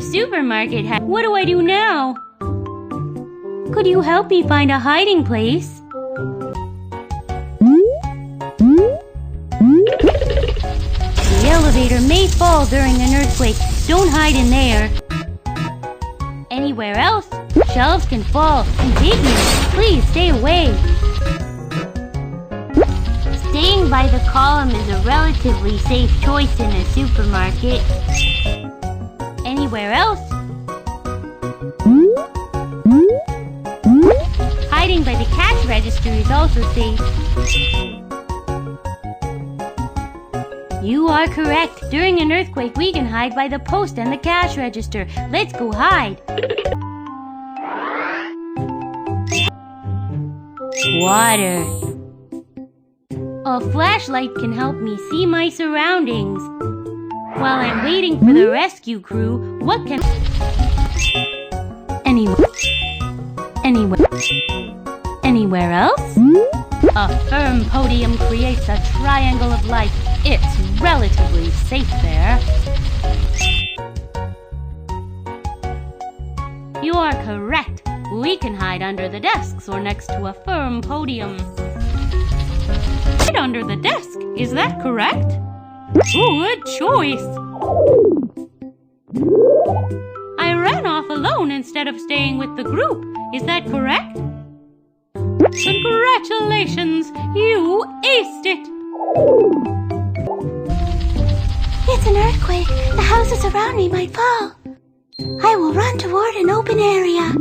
Supermarket has... What do I do now? Could you help me find a hiding place? The elevator may fall during an earthquake. Don't hide in there. Anywhere else? Shelves can fall and hit you. Please stay away. Staying by the column is a relatively safe choice in a supermarket. Anywhere else? Hiding by the cash register is also safe. You are correct. During an earthquake, we can hide by the post and the cash register. Let's go hide. Water. A flashlight can help me see my surroundings. While I'm waiting for the rescue crew, what can... Anywhere else? A firm podium creates a triangle of light. It's relatively safe there. You are correct. We can hide under the desks or next to a firm podium. Hide under the desk, is that correct? Good choice. I ran off alone instead of staying with the group. Is that correct? Congratulations! You aced it! It's an earthquake. The houses around me might fall. I will run toward an open area.